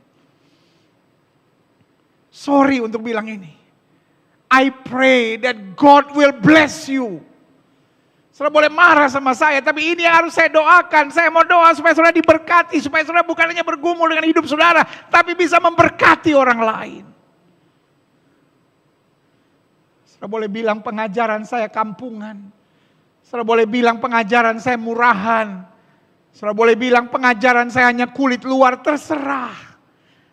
Sorry untuk bilang ini. I pray that God will bless you. Saudara boleh marah sama saya, tapi ini yang harus saya doakan. Saya mau doa supaya saudara diberkati, supaya saudara bukan hanya bergumul dengan hidup saudara, tapi bisa memberkati orang lain. Saudara boleh bilang pengajaran saya kampungan. Saudara boleh bilang pengajaran saya murahan. Saudara boleh bilang pengajaran saya hanya kulit luar, terserah.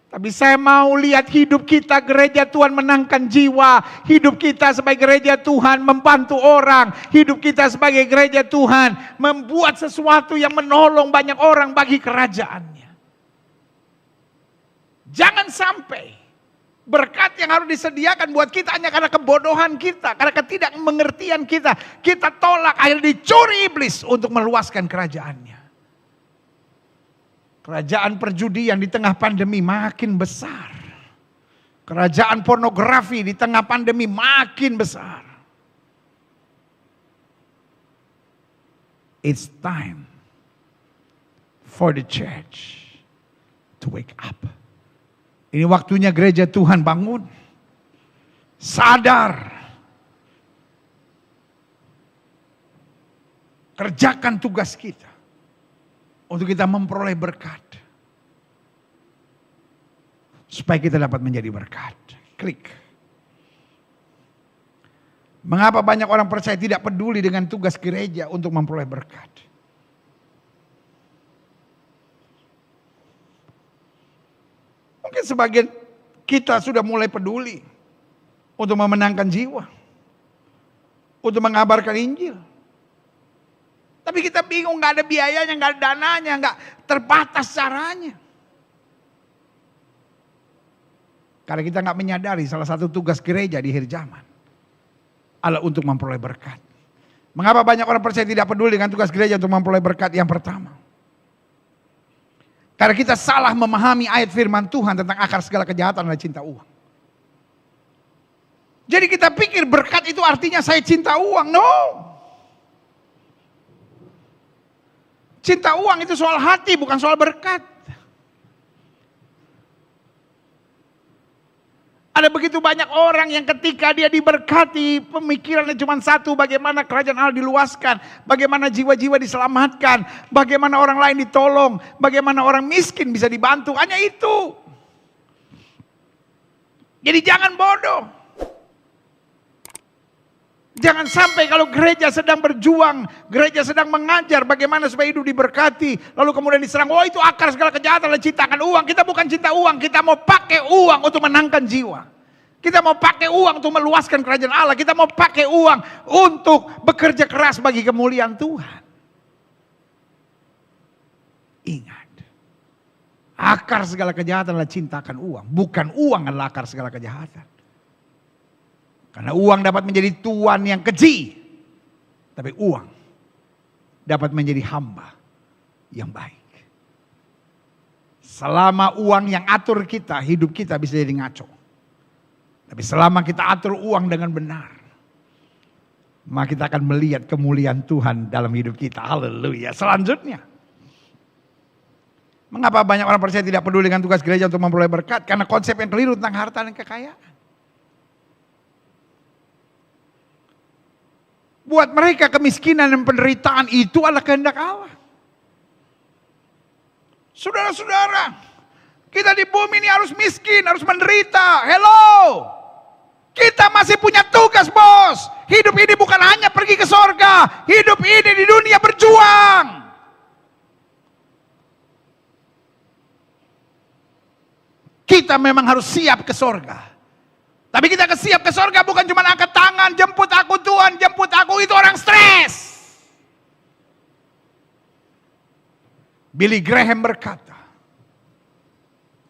Tapi saya mau lihat hidup kita gereja Tuhan menangkan jiwa. Hidup kita sebagai gereja Tuhan membantu orang. Hidup kita sebagai gereja Tuhan membuat sesuatu yang menolong banyak orang bagi kerajaannya. Jangan sampai berkat yang harus disediakan buat kita hanya karena kebodohan kita, karena ketidakmengertian kita. Kita tolak, akhirnya dicuri iblis untuk meluaskan kerajaannya. Kerajaan perjudian di tengah pandemi makin besar. Kerajaan pornografi di tengah pandemi makin besar. It's time for the church to wake up. Ini waktunya gereja Tuhan bangun. Sadar. Kerjakan tugas kita. Untuk kita memperoleh berkat. Supaya kita dapat menjadi berkat. Klik. Mengapa banyak orang percaya tidak peduli dengan tugas gereja untuk memperoleh berkat? Mungkin sebagian kita sudah mulai peduli untuk memenangkan jiwa, untuk mengabarkan Injil. Tapi kita bingung, gak ada biayanya, gak ada dananya, gak terbatas caranya. Karena kita gak menyadari salah satu tugas gereja di akhir zaman adalah untuk memperoleh berkat. Mengapa banyak orang percaya tidak peduli dengan tugas gereja untuk memperoleh berkat? Yang pertama, karena kita salah memahami ayat firman Tuhan tentang akar segala kejahatan adalah cinta uang. Jadi kita pikir berkat itu artinya saya cinta uang. No. Cinta uang itu soal hati, bukan soal berkat. Ada begitu banyak orang yang ketika dia diberkati, pemikirannya cuma satu, bagaimana kerajaan Allah diluaskan, bagaimana jiwa-jiwa diselamatkan, bagaimana orang lain ditolong, bagaimana orang miskin bisa dibantu, hanya itu. Jadi jangan bodoh. Jangan sampai kalau gereja sedang berjuang, gereja sedang mengajar bagaimana supaya hidup diberkati, lalu kemudian diserang, oh itu akar segala kejahatan, ciptakan uang. Kita bukan cinta uang, kita mau pakai uang untuk menangkan jiwa. Kita mau pakai uang untuk meluaskan kerajaan Allah. Kita mau pakai uang untuk bekerja keras bagi kemuliaan Tuhan. Ingat, akar segala kejahatan adalah cintakan uang. Bukan uang adalah akar segala kejahatan. Karena uang dapat menjadi tuan yang keji. Tapi uang dapat menjadi hamba yang baik. Selama uang yang atur kita, hidup kita bisa jadi ngaco. Tapi selama kita atur uang dengan benar, maka kita akan melihat kemuliaan Tuhan dalam hidup kita. Haleluya. Selanjutnya, mengapa banyak orang percaya tidak peduli dengan tugas gereja untuk memperoleh berkat? Karena konsep yang keliru tentang harta dan kekayaan. Buat mereka kemiskinan dan penderitaan itu adalah kehendak Allah. Saudara-saudara, kita di bumi ini harus miskin, harus menderita. Hello, kita masih punya tugas, bos. Hidup ini bukan hanya pergi ke sorga. Hidup ini di dunia berjuang. Kita memang harus siap ke sorga. Tapi kita siap ke sorga bukan cuma angkat tangan, jemput aku Tuhan, jemput aku, itu orang stres. Billy Graham berkata,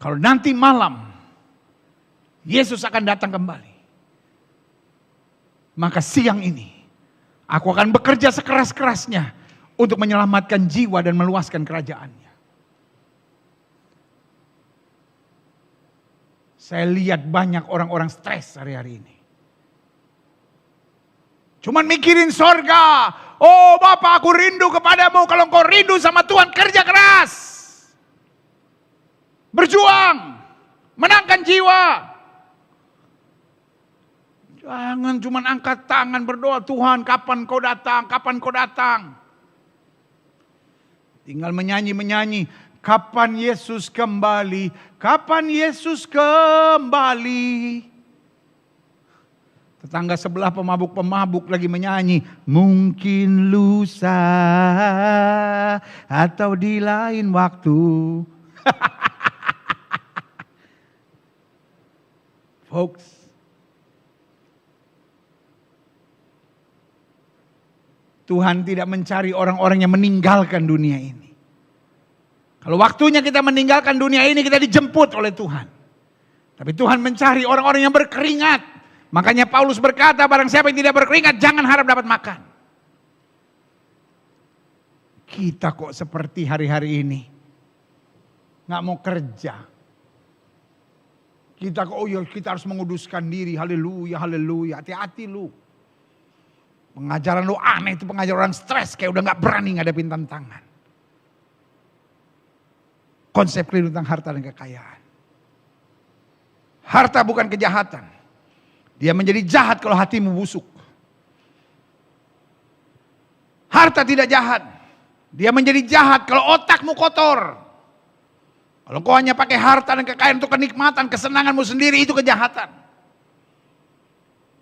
kalau nanti malam Yesus akan datang kembali, maka siang ini aku akan bekerja sekeras-kerasnya untuk menyelamatkan jiwa dan meluaskan kerajaannya. Saya lihat banyak orang-orang stres hari-hari ini. Cuman mikirin sorga. Oh Bapak, aku rindu kepadamu. Kalau engkau rindu sama Tuhan, kerja keras. Berjuang. Menangkan jiwa. Jangan cuma angkat tangan berdoa, Tuhan kapan kau datang, kapan kau datang. Tinggal menyanyi-menyanyi. Kapan Yesus kembali? Kapan Yesus kembali? Tetangga sebelah pemabuk-pemabuk lagi menyanyi. Mungkin lusa atau di lain waktu. Folks, Tuhan tidak mencari orang-orang yang meninggalkan dunia ini. Kalau waktunya kita meninggalkan dunia ini, kita dijemput oleh Tuhan. Tapi Tuhan mencari orang-orang yang berkeringat. Makanya Paulus berkata, barang siapa yang tidak berkeringat, jangan harap dapat makan. Kita kok seperti hari-hari ini, nggak mau kerja. Kita kok, oh ya kita harus menguduskan diri, haleluya, haleluya. Hati-hati lu. Pengajaran lu aneh, itu pengajaran orang stres, kayak udah nggak berani ngadepin tantangan. Konsep keliru tentang harta dan kekayaan. Harta bukan kejahatan. Dia menjadi jahat kalau hatimu busuk. Harta tidak jahat. Dia menjadi jahat kalau otakmu kotor. Kalau kau hanya pakai harta dan kekayaan untuk kenikmatan, kesenanganmu sendiri, itu kejahatan.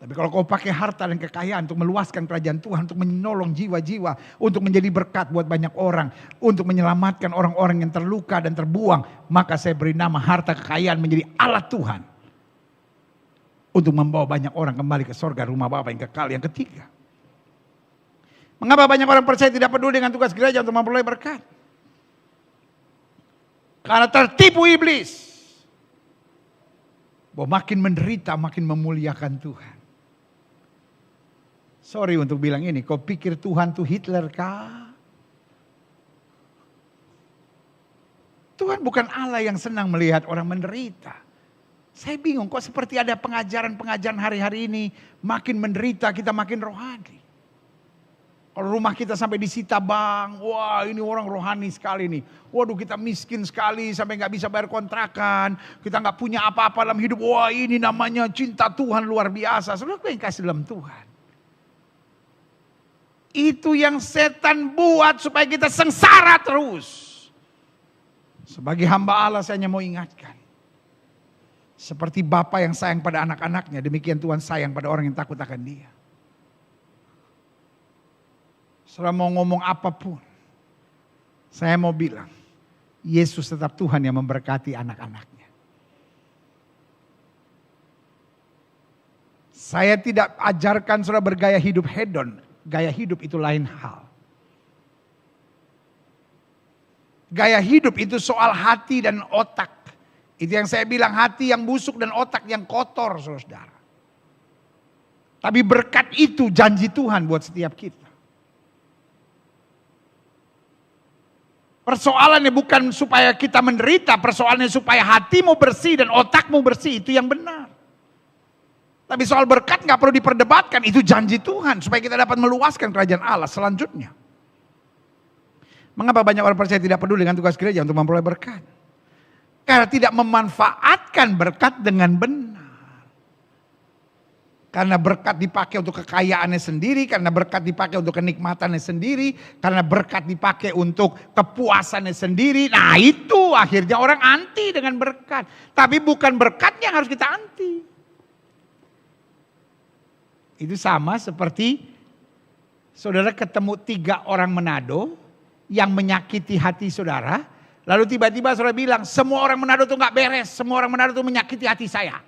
Tapi kalau kau pakai harta dan kekayaan untuk meluaskan kerajaan Tuhan, untuk menolong jiwa-jiwa, untuk menjadi berkat buat banyak orang, untuk menyelamatkan orang-orang yang terluka dan terbuang, maka saya beri nama harta kekayaan menjadi alat Tuhan untuk membawa banyak orang kembali ke sorga rumah Bapa yang kekal. Yang ketiga, mengapa banyak orang percaya tidak peduli dengan tugas gereja untuk memperoleh berkat? Karena tertipu iblis. Bahwa makin menderita makin memuliakan Tuhan. Sorry untuk bilang ini, kau pikir Tuhan tuh Hitler kah? Tuhan bukan Allah yang senang melihat orang menderita. Saya bingung kok seperti ada pengajaran-pengajaran hari-hari ini. Makin menderita kita makin rohani. Kalau rumah kita sampai disita bang, wah ini orang rohani sekali nih. Waduh kita miskin sekali sampai gak bisa bayar kontrakan. Kita gak punya apa-apa dalam hidup. Wah ini namanya cinta Tuhan luar biasa. Saudara yang kasih dalam Tuhan. Itu yang setan buat supaya kita sengsara terus. Sebagai hamba Allah saya hanya mau ingatkan. Seperti Bapa yang sayang pada anak-anaknya, demikian Tuhan sayang pada orang yang takut akan Dia. Saudara mau ngomong apapun, saya mau bilang, Yesus tetap Tuhan yang memberkati anak-anaknya. Saya tidak ajarkan saudara bergaya hidup hedon. Gaya hidup itu lain hal. Gaya hidup itu soal hati dan otak. Itu yang saya bilang, hati yang busuk dan otak yang kotor, saudara. Tapi berkat itu janji Tuhan buat setiap kita. Persoalannya bukan supaya kita menderita, persoalannya supaya hatimu bersih dan otakmu bersih, itu yang benar. Tapi soal berkat gak perlu diperdebatkan, itu janji Tuhan supaya kita dapat meluaskan kerajaan Allah selanjutnya. Mengapa banyak orang percaya tidak peduli dengan tugas gereja untuk memperoleh berkat? Karena tidak memanfaatkan berkat dengan benar. Karena berkat dipakai untuk kekayaannya sendiri, karena berkat dipakai untuk kenikmatannya sendiri, karena berkat dipakai untuk kepuasannya sendiri. Nah itu akhirnya orang anti dengan berkat. Tapi bukan berkatnya yang harus kita anti. Itu sama seperti saudara ketemu 3 orang Manado yang menyakiti hati saudara. Lalu tiba-tiba saudara bilang, semua orang Manado itu gak beres, semua orang Manado itu menyakiti hati saya.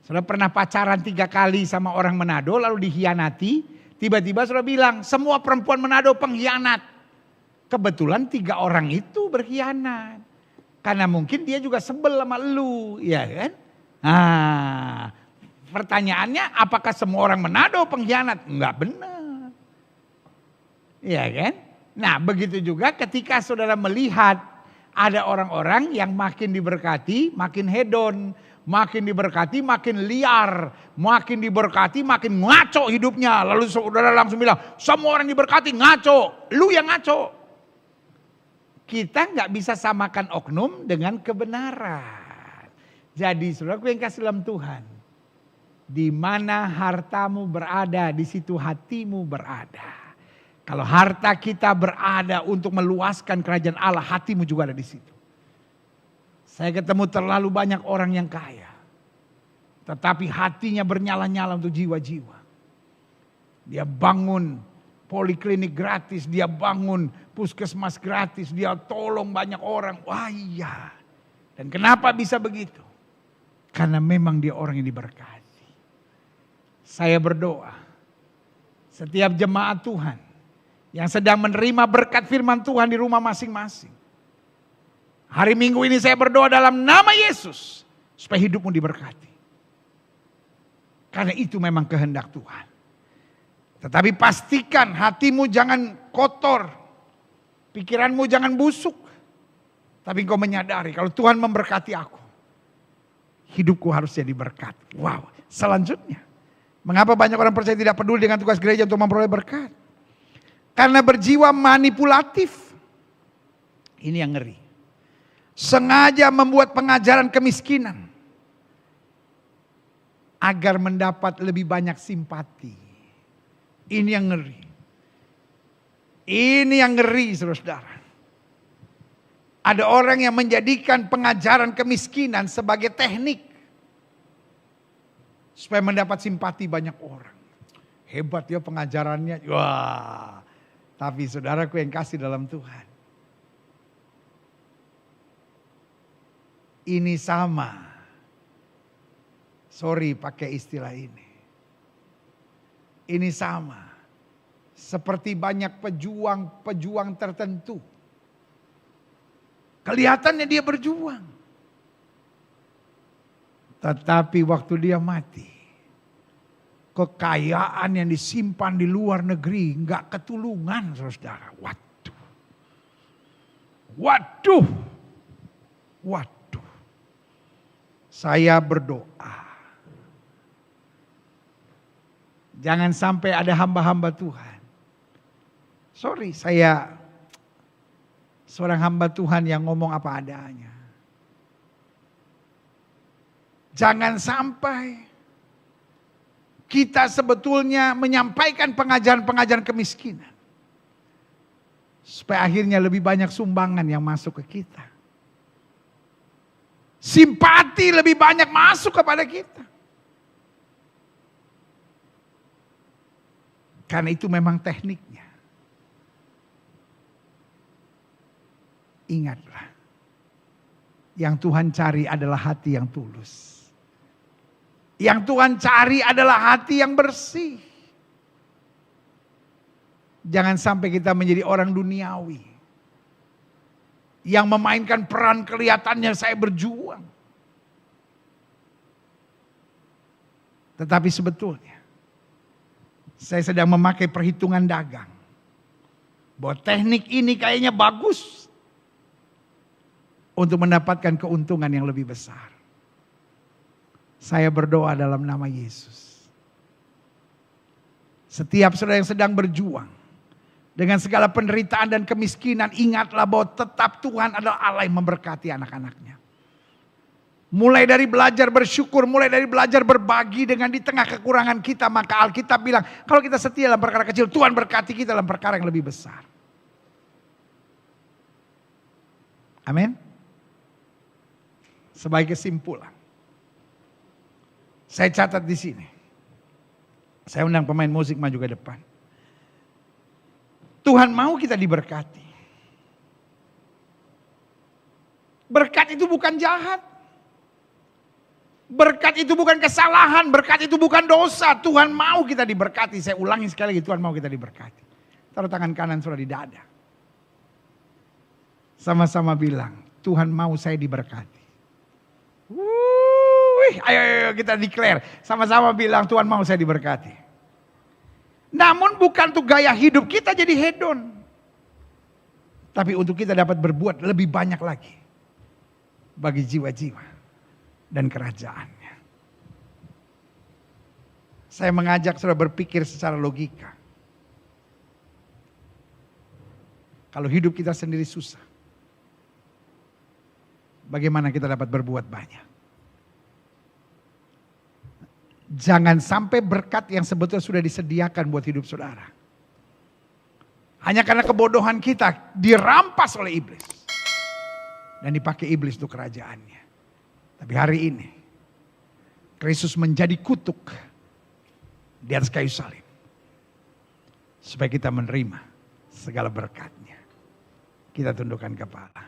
Saudara pernah pacaran 3 kali sama orang Manado lalu dikhianati. Tiba-tiba saudara bilang, semua perempuan Manado pengkhianat. Kebetulan 3 orang itu berkhianat. Karena mungkin dia juga sebel sama lu, ya kan? Nah, pertanyaannya apakah semua orang Manado pengkhianat? Enggak benar. Ya kan? Nah begitu juga ketika saudara melihat ada orang-orang yang makin diberkati, makin hedon. Makin diberkati, makin liar. Makin diberkati, makin ngaco hidupnya. Lalu saudara langsung bilang, semua orang diberkati ngaco. Lu yang ngaco. Kita nggak bisa samakan oknum dengan kebenaran. Jadi saudaraku yang kasih dalam Tuhan. Di mana hartamu berada, di situ hatimu berada. Kalau harta kita berada untuk meluaskan kerajaan Allah, hatimu juga ada di situ. Saya ketemu terlalu banyak orang yang kaya. Tetapi hatinya bernyala-nyala untuk jiwa-jiwa. Dia bangun poliklinik gratis, dia bangun puskesmas gratis, dia tolong banyak orang. Wah iya. Dan kenapa bisa begitu? Karena memang dia orang yang diberkati. Saya berdoa, setiap jemaat Tuhan yang sedang menerima berkat firman Tuhan di rumah masing-masing. Hari Minggu ini saya berdoa dalam nama Yesus supaya hidupmu diberkati. Karena itu memang kehendak Tuhan. Tetapi pastikan hatimu jangan kotor. Pikiranmu jangan busuk. Tapi engkau menyadari kalau Tuhan memberkati aku. Hidupku harus jadi berkat. Wow. Selanjutnya. Mengapa banyak orang percaya tidak peduli dengan tugas gereja untuk memperoleh berkat? Karena berjiwa manipulatif. Ini yang ngeri. Sengaja membuat pengajaran kemiskinan. Agar mendapat lebih banyak simpati. Ini yang ngeri. Ini yang ngeri saudara-saudara. Ada orang yang menjadikan pengajaran kemiskinan sebagai teknik. Supaya mendapat simpati banyak orang. Hebat ya pengajarannya. Wah. Tapi saudaraku yang kasih dalam Tuhan. Ini sama. Sorry pakai istilah ini. Ini sama. Seperti banyak pejuang-pejuang tertentu. Kelihatannya dia berjuang. Tetapi waktu dia mati. Kekayaan yang disimpan di luar negeri nggak ketulungan saudara. Waduh. Waduh. Waduh. Saya berdoa. Jangan sampai ada hamba-hamba Tuhan. Sorry, saya seorang hamba Tuhan yang ngomong apa adanya. Jangan sampai kita sebetulnya menyampaikan pengajaran-pengajaran kemiskinan. Supaya akhirnya lebih banyak sumbangan yang masuk ke kita. Simpati lebih banyak masuk kepada kita. Karena itu memang tekniknya. Ingatlah. Yang Tuhan cari adalah hati yang tulus. Yang Tuhan cari adalah hati yang bersih. Jangan sampai kita menjadi orang duniawi. Yang memainkan peran kelihatannya saya berjuang. Tetapi sebetulnya saya sedang memakai perhitungan dagang. Bahwa teknik ini kayaknya bagus. Untuk mendapatkan keuntungan yang lebih besar. Saya berdoa dalam nama Yesus. Setiap saudara yang sedang berjuang. Dengan segala penderitaan dan kemiskinan. Ingatlah bahwa tetap Tuhan adalah Allah yang memberkati anak-anaknya. Mulai dari belajar bersyukur, mulai dari belajar berbagi dengan di tengah kekurangan kita. Maka Alkitab bilang, kalau kita setia dalam perkara kecil, Tuhan berkati kita dalam perkara yang lebih besar. Amin. Sebagai kesimpulan, saya catat di sini. Saya undang pemain musik maju ke depan. Tuhan mau kita diberkati. Berkat itu bukan jahat. Berkat itu bukan kesalahan, berkat itu bukan dosa. Tuhan mau kita diberkati. Saya ulangi sekali lagi, Tuhan mau kita diberkati. Taruh tangan kanan saudara di dada. Sama-sama bilang, Tuhan mau saya diberkati. Ayo kita declare. Sama-sama bilang, Tuhan mau saya diberkati. Namun bukan untuk gaya hidup kita jadi hedon. Tapi untuk kita dapat berbuat lebih banyak lagi. Bagi jiwa-jiwa dan kerajaannya. Saya mengajak saudara berpikir secara logika. Kalau hidup kita sendiri susah, bagaimana kita dapat berbuat banyak? Jangan sampai berkat yang sebetulnya sudah disediakan buat hidup saudara, hanya karena kebodohan kita dirampas oleh iblis. Dan dipakai iblis untuk kerajaannya. Tapi hari ini Kristus menjadi kutuk di atas kayu salib. Supaya kita menerima segala berkatnya. Kita tundukkan kepala.